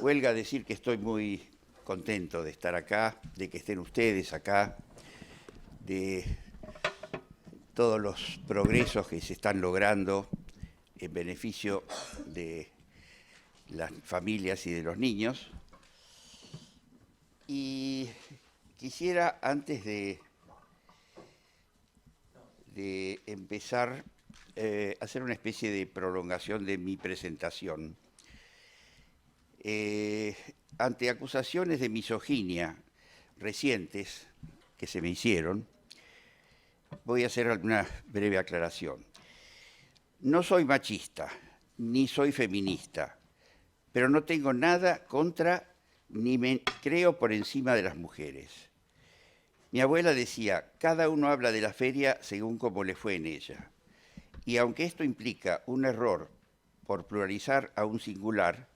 Huelga decir que estoy muy contento de estar acá, de que estén ustedes acá, de todos los progresos que se están logrando en beneficio de las familias y de los niños. Y quisiera, antes de empezar, hacer una especie de prolongación de mi presentación. Ante acusaciones de misoginia recientes que se me hicieron, voy a hacer una breve aclaración. No soy machista, ni soy feminista, pero no tengo nada contra ni me creo por encima de las mujeres. Mi abuela decía, cada uno habla de la feria según como le fue en ella. Y aunque esto implica un error por pluralizar a un singular,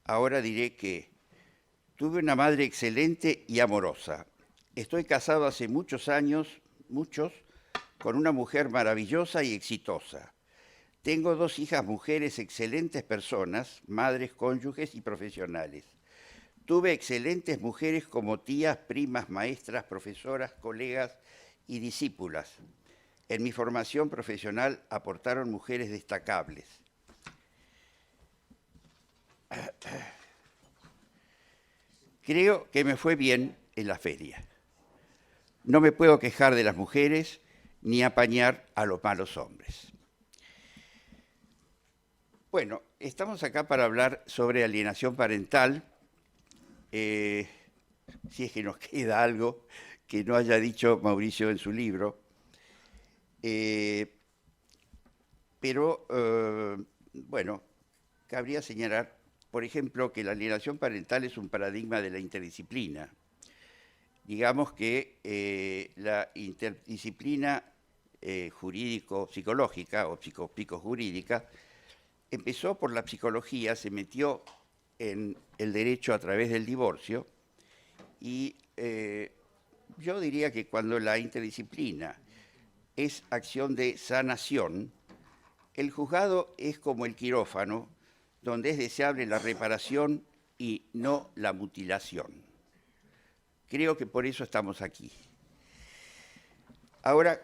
ahora diré que tuve una madre excelente y amorosa. Estoy casado hace muchos años, con una mujer maravillosa y exitosa. Tengo 2 hijas mujeres excelentes personas, madres, cónyuges y profesionales. Tuve excelentes mujeres como tías, primas, maestras, profesoras, colegas y discípulas. En mi formación profesional aportaron mujeres destacables. Creo que me fue bien en la feria. No me puedo quejar de las mujeres ni apañar a los malos hombres. Bueno, estamos acá para hablar sobre alienación parental. Si es que nos queda algo que no haya dicho Mauricio en su libro. Pero, bueno, cabría señalar, por ejemplo, que la alienación parental es un paradigma de la interdisciplina. Digamos que la interdisciplina jurídico-psicológica o psicojurídica empezó por la psicología, se metió en el derecho a través del divorcio y yo diría que cuando la interdisciplina es acción de sanación, el juzgado es como el quirófano, donde es deseable la reparación y no la mutilación. Creo que por eso estamos aquí. Ahora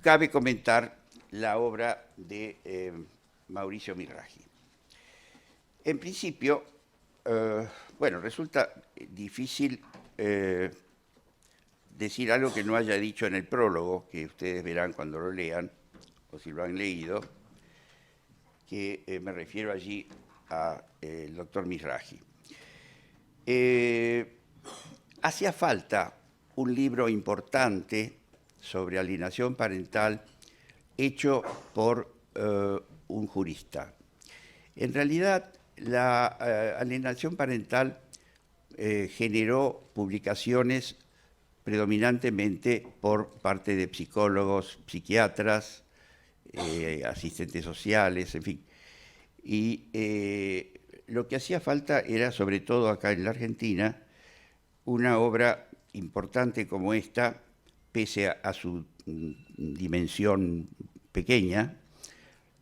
cabe comentar la obra de Mauricio Miraghi. En principio, bueno, resulta difícil decir algo que no haya dicho en el prólogo, que ustedes verán cuando lo lean, o si lo han leído, que me refiero allí al doctor Miraghi. Hacía falta un libro importante sobre alienación parental hecho por un jurista. En realidad, la alienación parental generó publicaciones predominantemente por parte de psicólogos, psiquiatras, asistentes sociales, en fin. Y lo que hacía falta era, sobre todo acá en la Argentina, una obra importante como esta, pese a su dimensión pequeña,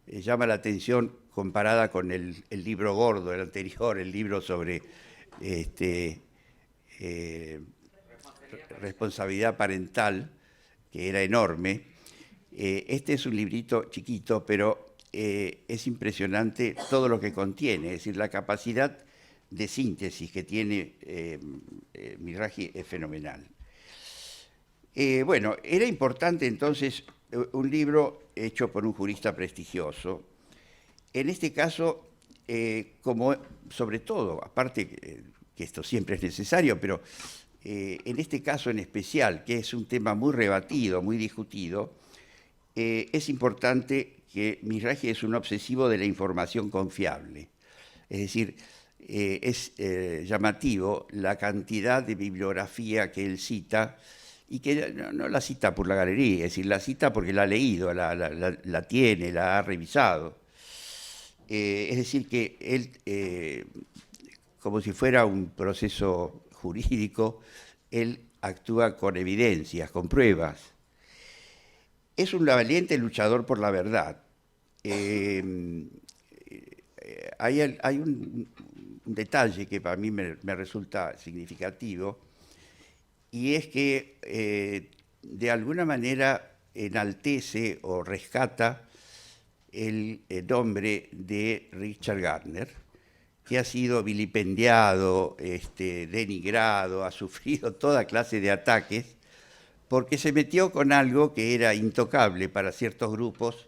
llama la atención comparada con el libro gordo, el anterior, el libro sobre responsabilidad parental, que era enorme. Este es un librito chiquito, pero es impresionante todo lo que contiene, es decir, la capacidad de síntesis que tiene Miraghi es fenomenal. Bueno, era importante entonces un libro hecho por un jurista prestigioso. En este caso, como sobre todo, aparte que esto siempre es necesario, pero en este caso en especial, que es un tema muy rebatido, muy discutido, es importante que Miraghi es un obsesivo de la información confiable. Es decir, es llamativo la cantidad de bibliografía que él cita, y que no la cita por la galería, es decir, la cita porque la ha leído, la tiene, la ha revisado. Es decir, que él, como si fuera un proceso jurídico, él actúa con evidencias, con pruebas. Es un valiente luchador por la verdad. hay un detalle que para mí me resulta significativo, y es que de alguna manera enaltece o rescata el nombre de Richard Gardner, que ha sido vilipendiado, denigrado, ha sufrido toda clase de ataques, porque se metió con algo que era intocable para ciertos grupos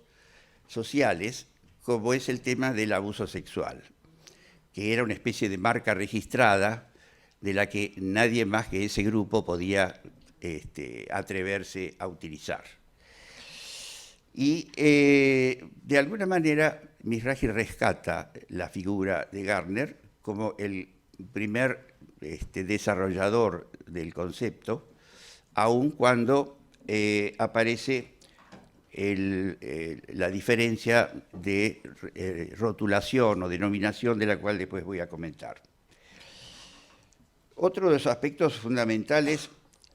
sociales, como es el tema del abuso sexual, que era una especie de marca registrada de la que nadie más que ese grupo podía atreverse a utilizar. Y de alguna manera Mizrahi rescata la figura de Gardner como el primer desarrollador del concepto, aun cuando aparece la diferencia de rotulación o denominación, de la cual después voy a comentar. Otro de los aspectos fundamentales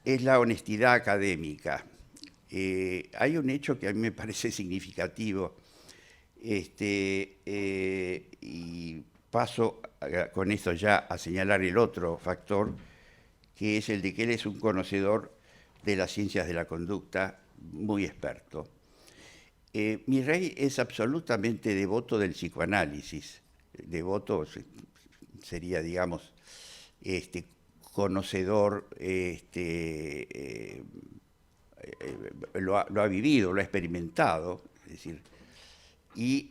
es la honestidad académica. Hay un hecho que a mí me parece significativo, y paso con esto ya a señalar el otro factor, que es el de que él es un conocedor de las ciencias de la conducta, muy experto. Mizrahi es absolutamente devoto del psicoanálisis. Devoto sería, digamos, conocedor, lo ha vivido, lo ha experimentado, es decir, y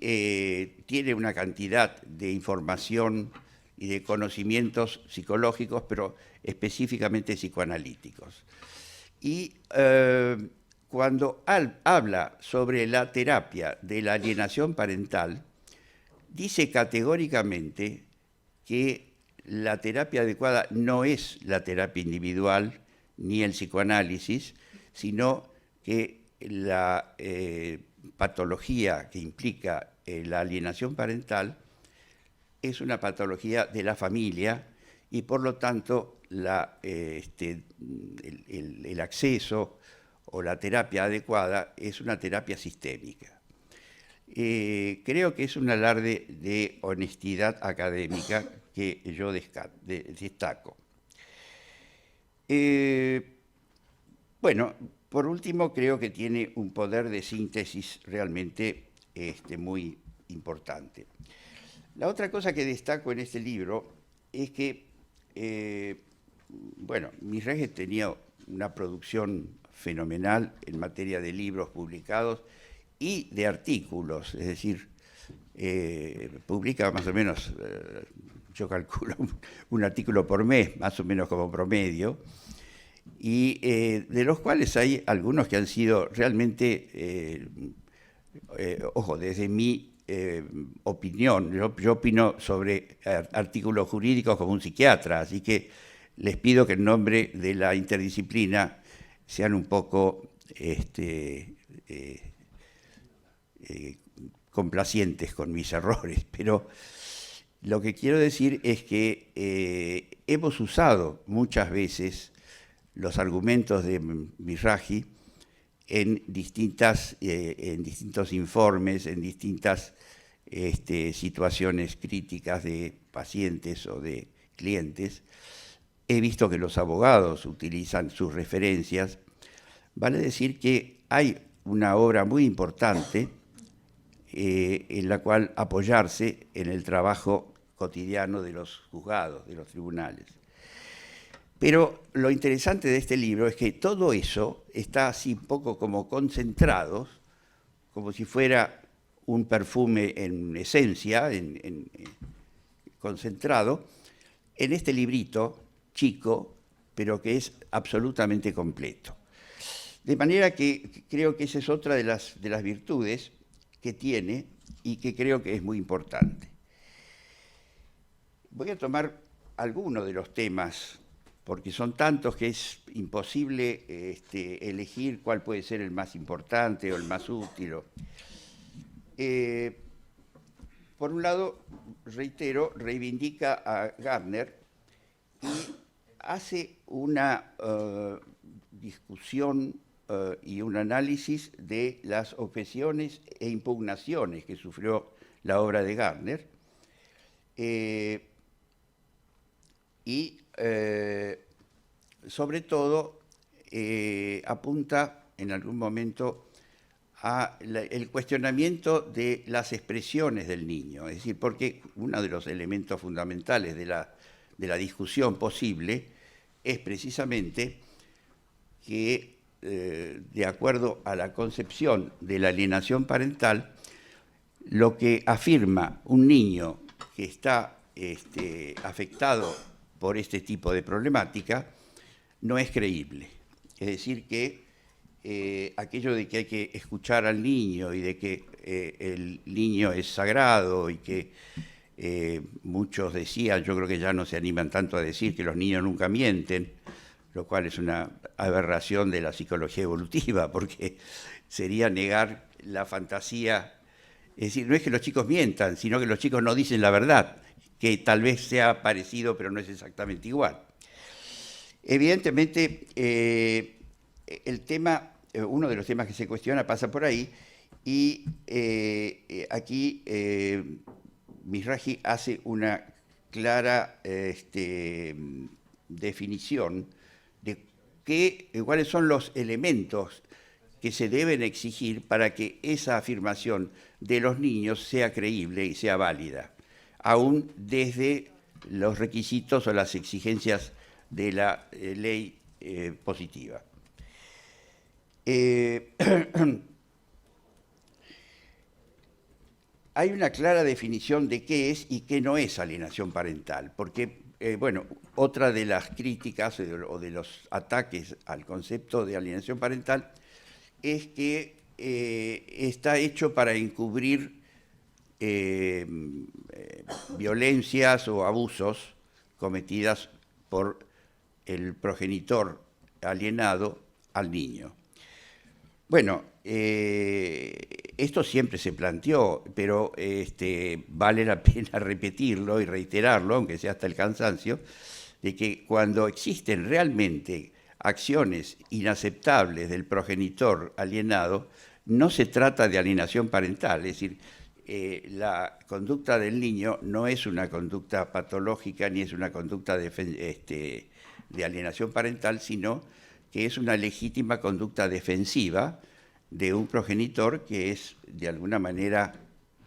tiene una cantidad de información y de conocimientos psicológicos, pero específicamente psicoanalíticos. Y cuando habla sobre la terapia de la alienación parental, dice categóricamente que la terapia adecuada no es la terapia individual ni el psicoanálisis, sino que la patología que implica la alienación parental es una patología de la familia y por lo tanto el acceso o la terapia adecuada es una terapia sistémica. Creo que es un alarde de honestidad académica que yo destaco. Bueno, por último, creo que tiene un poder de síntesis realmente muy importante. La otra cosa que destaco en este libro es que, bueno, Mizrahi tenía una producción fenomenal en materia de libros publicados y de artículos, es decir, publica más o menos, yo calculo, un artículo por mes, más o menos como promedio, y de los cuales hay algunos que han sido realmente, ojo, desde mi opinión, yo opino sobre artículos jurídicos como un psiquiatra, así que les pido que en nombre de la interdisciplina sean un poco complacientes con mis errores, pero lo que quiero decir es que hemos usado muchas veces los argumentos de Mizrahi en distintos informes, en distintas situaciones críticas de pacientes o de clientes. He visto que los abogados utilizan sus referencias. Vale decir que hay una obra muy importante en la cual apoyarse en el trabajo cotidiano de los juzgados, de los tribunales. Pero lo interesante de este libro es que todo eso está así un poco como concentrado, como si fuera un perfume en esencia, concentrado, en este librito chico, pero que es absolutamente completo. De manera que creo que esa es otra de las virtudes que tiene y que creo que es muy importante. Voy a tomar algunos de los temas, porque son tantos que es imposible elegir cuál puede ser el más importante o el más útil. Por un lado, reitero, reivindica a Gardner y hace una discusión y un análisis de las objeciones e impugnaciones que sufrió la obra de Gardner, y sobre todo apunta en algún momento el cuestionamiento de las expresiones del niño, es decir, porque uno de los elementos fundamentales de la discusión posible es precisamente que, de acuerdo a la concepción de la alienación parental, lo que afirma un niño que está afectado por este tipo de problemática no es creíble. Es decir, que aquello de que hay que escuchar al niño y de que el niño es sagrado y que muchos decían, yo creo que ya no se animan tanto a decir que los niños nunca mienten, lo cual es una aberración de la psicología evolutiva, porque sería negar la fantasía. Es decir, no es que los chicos mientan, sino que los chicos no dicen la verdad, que tal vez sea parecido, pero no es exactamente igual. Evidentemente, el tema, uno de los temas que se cuestiona pasa por ahí, y aquí Mizrahi hace una clara definición de cuáles son los elementos que se deben exigir para que esa afirmación de los niños sea creíble y sea válida, aún desde los requisitos o las exigencias de la ley positiva. Hay una clara definición de qué es y qué no es alienación parental, porque, bueno, otra de las críticas o de los ataques al concepto de alienación parental es que está hecho para encubrir violencias o abusos cometidas por el progenitor alienado al niño. Bueno, esto siempre se planteó, pero vale la pena repetirlo y reiterarlo, aunque sea hasta el cansancio, de que cuando existen realmente acciones inaceptables del progenitor alienado, no se trata de alienación parental, es decir, la conducta del niño no es una conducta patológica ni es una conducta de alienación parental, sino que es una legítima conducta defensiva de un progenitor que es de alguna manera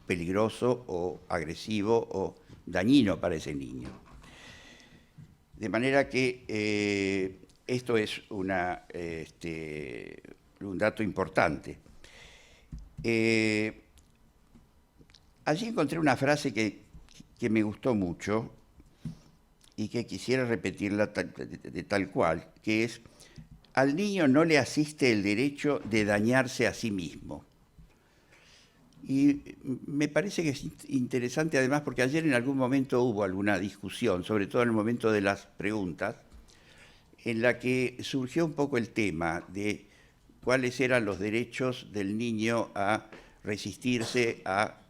peligroso o agresivo o dañino para ese niño. De manera que esto es un dato importante. Allí encontré una frase que me gustó mucho y que quisiera repetirla de tal cual, que es: al niño no le asiste el derecho de dañarse a sí mismo. Y me parece que es interesante además porque ayer en algún momento hubo alguna discusión, sobre todo en el momento de las preguntas, en la que surgió un poco el tema de cuáles eran los derechos del niño a resistirse a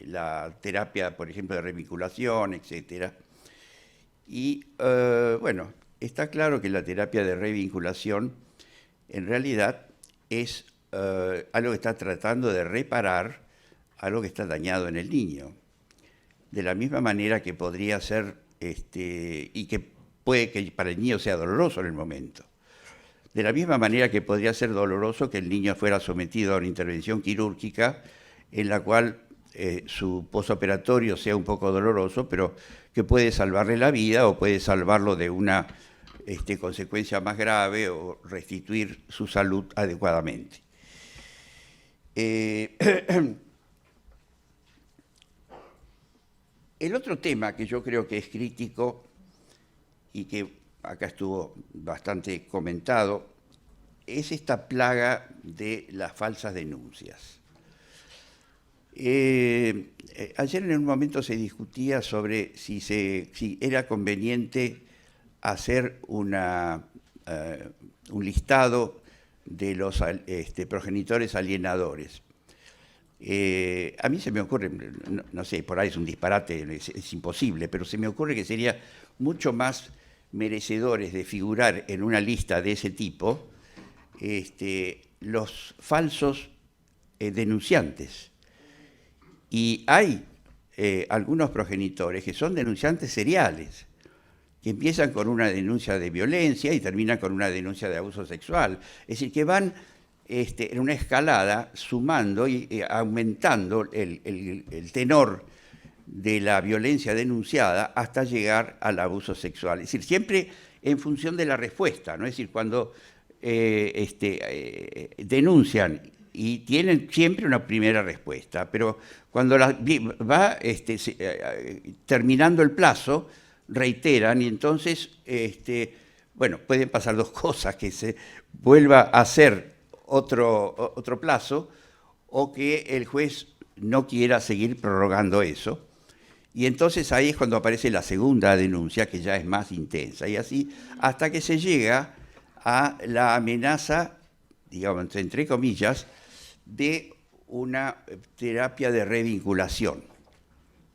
la terapia, por ejemplo, de revinculación, etc. Y bueno, está claro que la terapia de revinculación en realidad es algo que está tratando de reparar algo que está dañado en el niño. De la misma manera que podría ser, y que puede que para el niño sea doloroso en el momento. De la misma manera que podría ser doloroso que el niño fuera sometido a una intervención quirúrgica en la cual su posoperatorio sea un poco doloroso, pero que puede salvarle la vida o puede salvarlo de una consecuencia más grave o restituir su salud adecuadamente. El otro tema que yo creo que es crítico y que acá estuvo bastante comentado es esta plaga de las falsas denuncias. Ayer en un momento se discutía sobre si era conveniente hacer un listado de los progenitores alienadores. A mí se me ocurre, no sé, por ahí es un disparate, es imposible, pero se me ocurre que sería mucho más merecedores de figurar en una lista de ese tipo los falsos denunciantes. Y hay algunos progenitores que son denunciantes seriales, que empiezan con una denuncia de violencia y terminan con una denuncia de abuso sexual. Es decir, que van en una escalada sumando y aumentando el tenor de la violencia denunciada hasta llegar al abuso sexual. Es decir, siempre en función de la respuesta, ¿no? Es decir, cuando denuncian y tienen siempre una primera respuesta, pero cuando va terminando el plazo, reiteran y entonces, bueno, pueden pasar dos cosas, que se vuelva a hacer otro plazo o que el juez no quiera seguir prorrogando eso. Y entonces ahí es cuando aparece la segunda denuncia, que ya es más intensa, y así hasta que se llega a la amenaza, digamos, entre comillas, de una terapia de revinculación.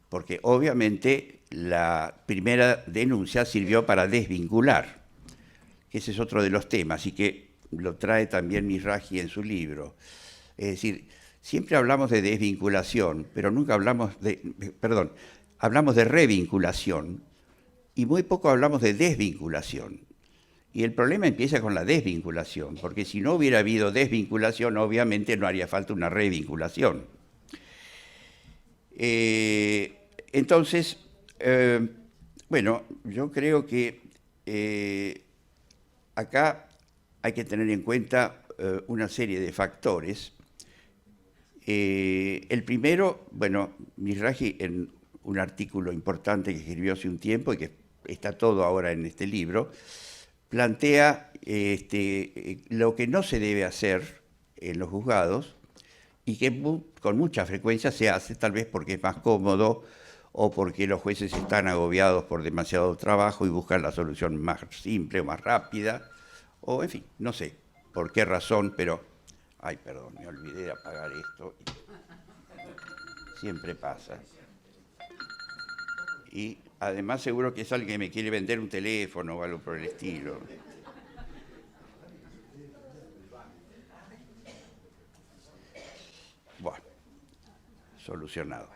Porque obviamente la primera denuncia sirvió para desvincular. Ese es otro de los temas, y que lo trae también Mizrahi en su libro. Es decir, siempre hablamos de desvinculación, pero nunca hablamos de, hablamos de revinculación y muy poco hablamos de desvinculación. Y el problema empieza con la desvinculación, porque si no hubiera habido desvinculación, obviamente no haría falta una revinculación. Entonces, bueno, yo creo que acá hay que tener en cuenta una serie de factores. El primero, bueno, Mizrahi en un artículo importante que escribió hace un tiempo y que está todo ahora en este libro, plantea lo que no se debe hacer en los juzgados y que con mucha frecuencia se hace, tal vez porque es más cómodo o porque los jueces están agobiados por demasiado trabajo y buscan la solución más simple o más rápida, o en fin, no sé por qué razón, pero... Ay, perdón, me olvidé de apagar esto. Siempre pasa. Y además seguro que es alguien que me quiere vender un teléfono o algo por el estilo. Bueno, solucionado.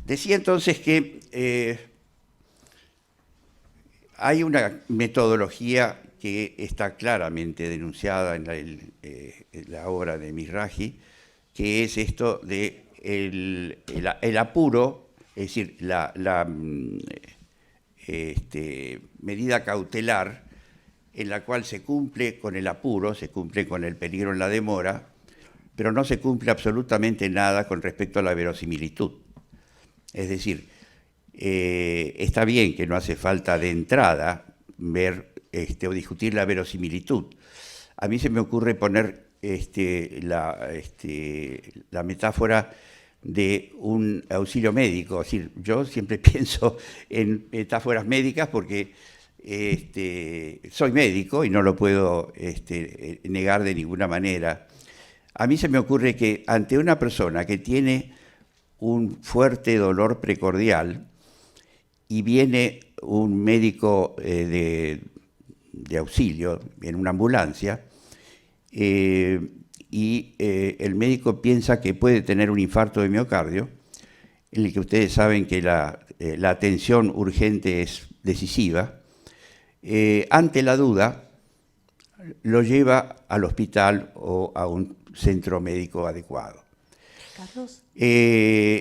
Decía entonces que hay una metodología que está claramente denunciada en la obra de Mizrahi, que es esto de el apuro, es decir, la medida cautelar en la cual se cumple con el apuro, se cumple con el peligro en la demora, pero no se cumple absolutamente nada con respecto a la verosimilitud. Es decir, está bien que no hace falta de entrada ver o discutir la verosimilitud. A mí se me ocurre poner la metáfora de un auxilio médico. Es decir, yo siempre pienso en metáforas médicas porque soy médico y no lo puedo negar de ninguna manera. A mí se me ocurre que ante una persona que tiene un fuerte dolor precordial y viene un médico de auxilio en una ambulancia y el médico piensa que puede tener un infarto de miocardio, en el que ustedes saben que la atención urgente es decisiva, ante la duda lo lleva al hospital o a un centro médico adecuado. Carlos.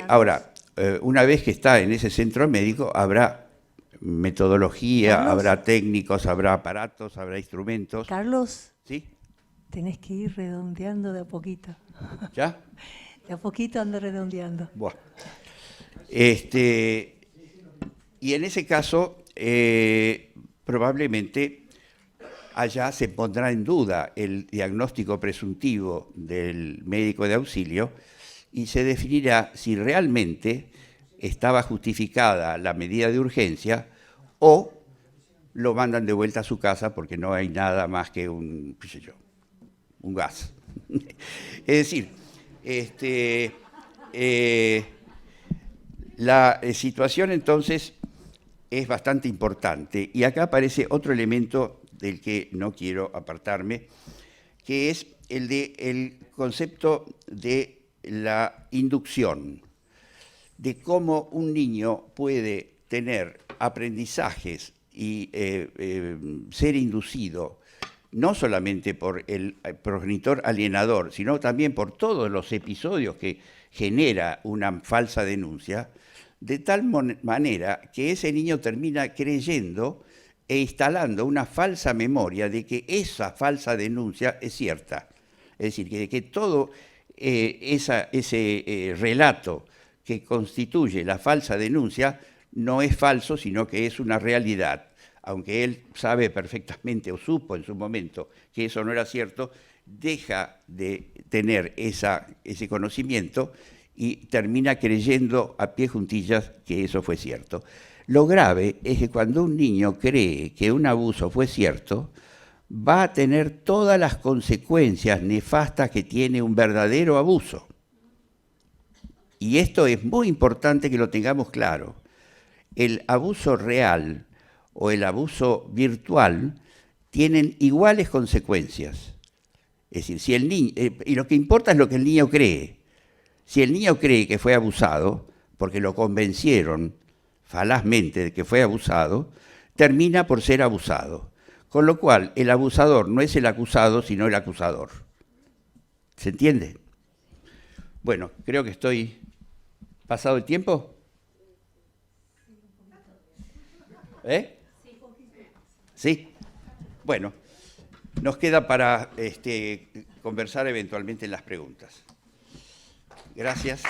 Ahora, una vez que está en ese centro médico, habrá metodología, Carlos, habrá técnicos, habrá aparatos, habrá instrumentos. Carlos, ¿Sí? tenés que ir redondeando de a poquito. ¿Ya? De a poquito ando redondeando. Bueno. Y en ese caso, probablemente allá se pondrá en duda el diagnóstico presuntivo del médico de auxilio y se definirá si realmente estaba justificada la medida de urgencia o lo mandan de vuelta a su casa porque no hay nada más que un gas. Es decir, la situación entonces es bastante importante y acá aparece otro elemento del que no quiero apartarme, que es el concepto de la inducción. de cómo un niño puede tener aprendizajes y ser inducido no solamente por el progenitor alienador, sino también por todos los episodios que genera una falsa denuncia, de tal manera que ese niño termina creyendo e instalando una falsa memoria de que esa falsa denuncia es cierta. Es decir, que todo ese relato que constituye la falsa denuncia no es falso, sino que es una realidad. Aunque él sabe perfectamente o supo en su momento que eso no era cierto, deja de tener ese conocimiento y termina creyendo a pie juntillas que eso fue cierto. Lo grave es que cuando un niño cree que un abuso fue cierto, va a tener todas las consecuencias nefastas que tiene un verdadero abuso. Y esto es muy importante que lo tengamos claro. El abuso real o el abuso virtual tienen iguales consecuencias. Es decir, si el niño, y lo que importa es lo que el niño cree. Si el niño cree que fue abusado, porque lo convencieron falazmente de que fue abusado, termina por ser abusado. Con lo cual, el abusador no es el acusado, sino el acusador. ¿Se entiende? Bueno, creo que estoy pasado el tiempo. ¿Sí? Bueno, nos queda para conversar eventualmente en las preguntas. Gracias.